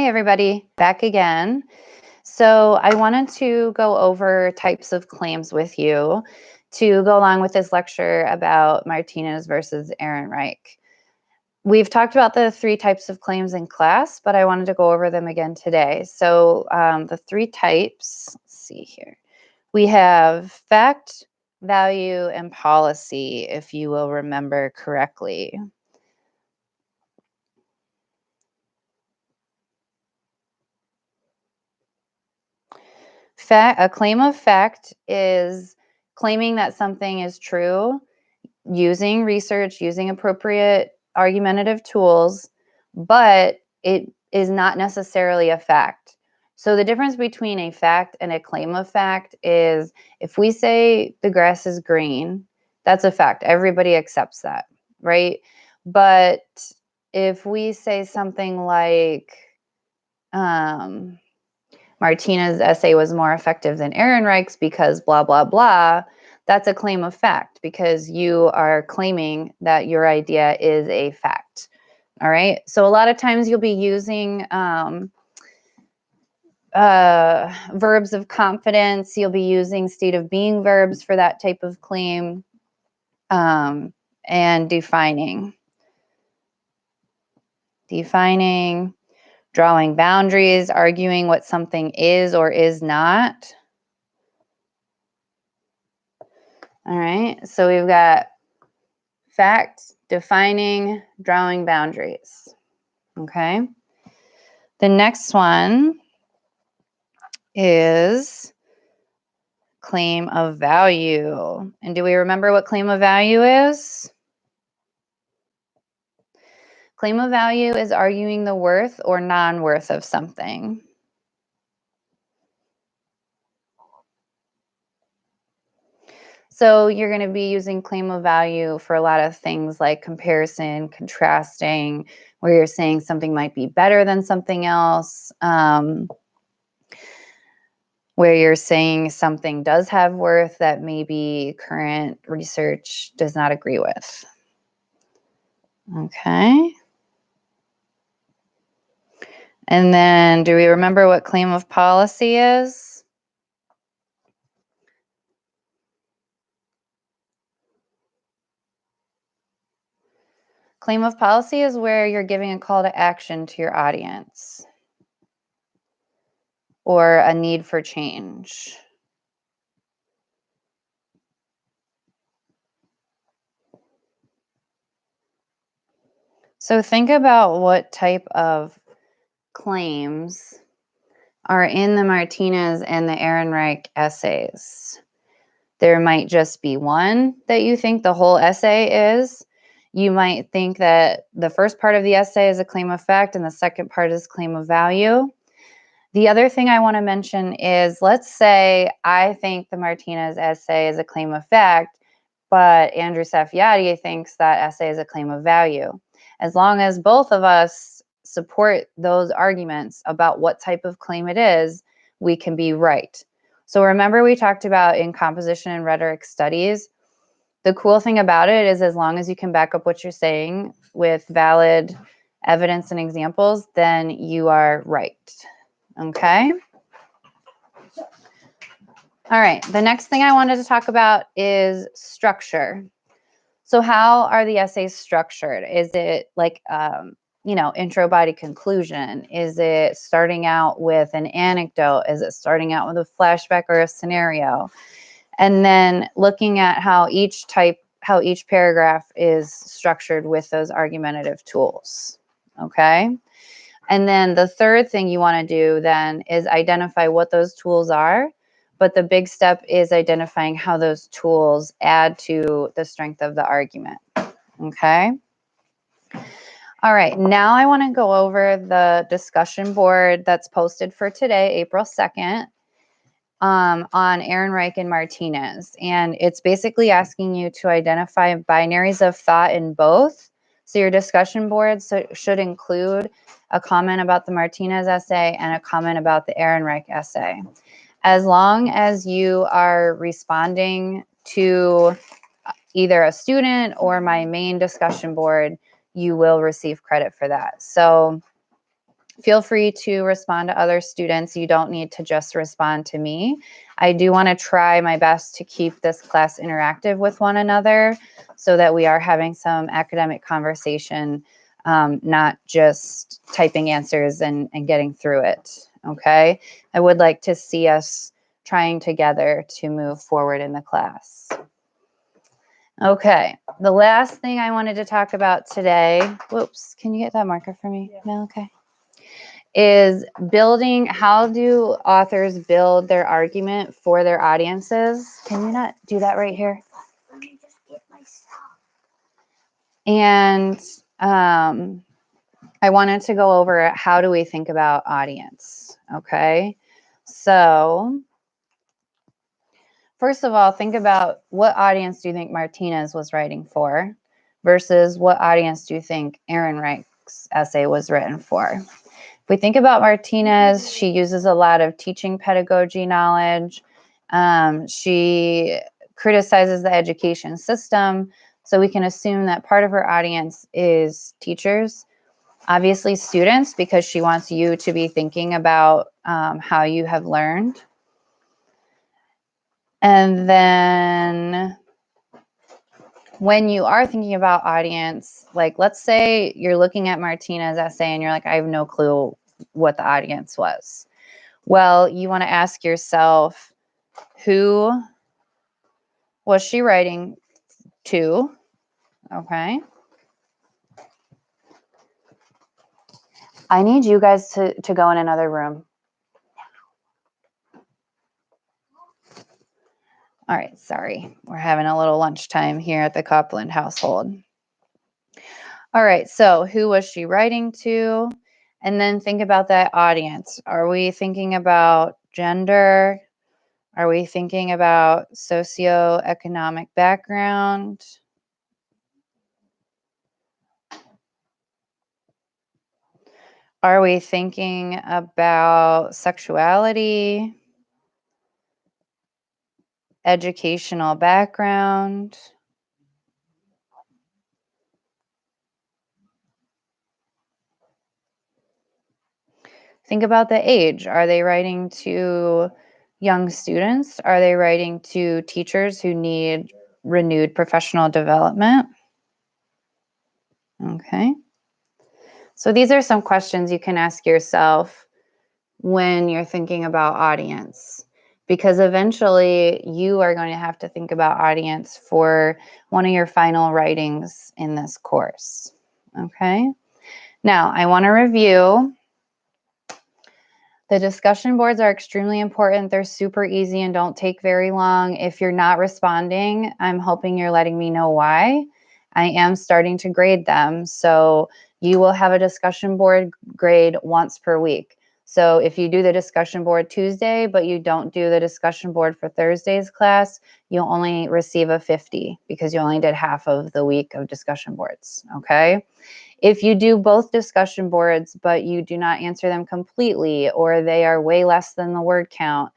everybody, back again. So I wanted to go over types of claims with you to go along with this lecture about Martinez versus Ehrenreich. We've talked about the three types of claims in class, but I wanted to go over them again today. So the three types, let's see here. We have fact, value, and policy, if you will remember correctly. A claim of fact is claiming that something is true using research, using appropriate argumentative tools, but it is not necessarily a fact. So the difference between a fact and a claim of fact is if we say the grass is green, that's a fact. Everybody accepts that, right? But if we say something like, Martinez's essay was more effective than Ehrenreich's because blah, blah, blah, that's a claim of fact because you are claiming that your idea is a fact. All right. So a lot of times you'll be using verbs of confidence. You'll be using state of being verbs for that type of claim and defining, drawing boundaries, arguing what something is or is not. All right, so we've got fact, defining, drawing boundaries. Okay. The next one is claim of value. And do we remember what claim of value is? Claim of value is arguing the worth or non-worth of something. So you're going to be using claim of value for a lot of things like comparison, contrasting, where you're saying something might be better than something else, where you're saying something does have worth that maybe current research does not agree with. Okay. And then do we remember what claim of policy is? Claim of policy is where you're giving a call to action to your audience or a need for change. So think about what type of claims are in the Martinez and the Ehrenreich essays. There might just be one that you think the whole essay is. You might think that the first part of the essay is a claim of fact and the second part is claim of value. The other thing I want to mention is, let's say I think the Martinez essay is a claim of fact, but Andrew Safiati thinks that essay is a claim of value. As long as both of us support those arguments about what type of claim it is, we can be right. So remember we talked about in composition and rhetoric studies, the cool thing about it is as long as you can back up what you're saying with valid evidence and examples, then you are right. Okay? All right, the next thing I wanted to talk about is structure. So how are the essays structured? Is it like, intro, body, conclusion? Is it starting out with an anecdote? Is it starting out with a flashback or a scenario? And then looking at how each paragraph is structured with those argumentative tools, okay? And then the third thing you want to do then is identify what those tools are, but the big step is identifying how those tools add to the strength of the argument, okay? All right, now I want to go over the discussion board that's posted for today, April 2nd. On Ehrenreich and Martinez. And it's basically asking you to identify binaries of thought in both. So your discussion boards should include a comment about the Martinez essay and a comment about the Ehrenreich essay. As long as you are responding to either a student or my main discussion board, you will receive credit for that. So Feel free to respond to other students. You don't need to just respond to me. I do want to try my best to keep this class interactive with one another so that we are having some academic conversation, not just typing answers and getting through it, okay? I would like to see us trying together to move forward in the class. Okay, the last thing I wanted to talk about today, whoops, can you get that marker for me? Yeah. No, okay. Is building, how do authors build their argument for their audiences? Can you not do that right here? Let me just get myself. And I wanted to go over how do we think about audience, okay? So first of all, think about what audience do you think Martinez was writing for versus what audience do you think Ehrenreich's essay was written for? If we think about Martinez, she uses a lot of teaching pedagogy knowledge. She criticizes the education system. So we can assume that part of her audience is teachers, obviously students, because she wants you to be thinking about how you have learned. And then when you are thinking about audience, like let's say you're looking at Martinez's essay and you're like, I have no clue what the audience was. Well, you want to ask yourself, who was she writing to? Okay. I need you guys to go in another room. All right, sorry. We're having a little lunchtime here at the Copeland household. All right, so who was she writing to? And then think about that audience. Are we thinking about gender? Are we thinking about socioeconomic background? Are we thinking about sexuality, educational background? Think about the age. Are they writing to young students? Are they writing to teachers who need renewed professional development? Okay. So these are some questions you can ask yourself when you're thinking about audience, because eventually you are going to have to think about audience for one of your final writings in this course. Okay. Now I want to review. The discussion boards are extremely important. They're super easy and don't take very long. If you're not responding, I'm hoping you're letting me know why. I am starting to grade them. So you will have a discussion board grade once per week. So if you do the discussion board Tuesday, but you don't do the discussion board for Thursday's class, you'll only receive a 50 because you only did half of the week of discussion boards, okay? If you do both discussion boards, but you do not answer them completely, or they are way less than the word count,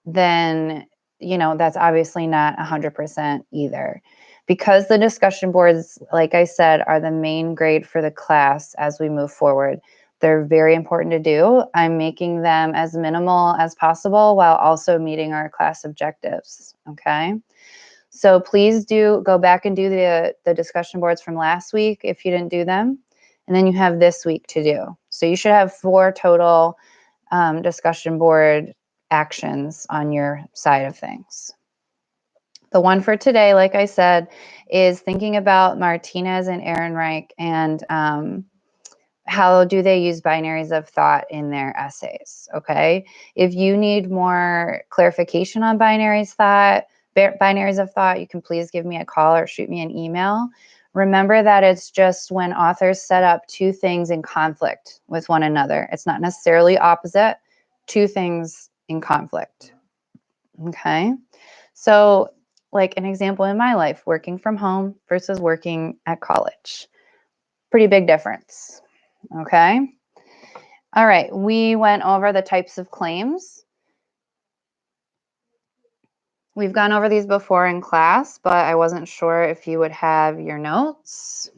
then, you know, that's obviously not 100% either. Because the discussion boards, like I said, are the main grade for the class as we move forward. They're very important to do. I'm making them as minimal as possible while also meeting our class objectives, okay? So please do go back and do the discussion boards from last week if you didn't do them. And then you have this week to do. So you should have 4 total discussion board actions on your side of things. The one for today, like I said, is thinking about Martinez and Ehrenreich and how do they use binaries of thought in their essays, okay? If you need more clarification on binaries of thought, you can please give me a call or shoot me an email. Remember that it's just when authors set up 2 things in conflict with one another. It's not necessarily opposite, 2 things in conflict, okay? So like an example in my life, working from home versus working at college. Pretty big difference, okay? All right, we went over the types of claims. We've gone over these before in class, but I wasn't sure if you would have your notes.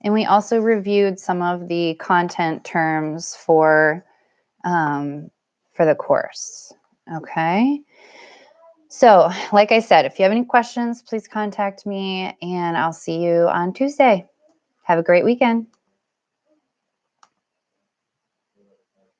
And we also reviewed some of the content terms for the course. Okay. So, like I said, if you have any questions, please contact me and I'll see you on Tuesday. Have a great weekend.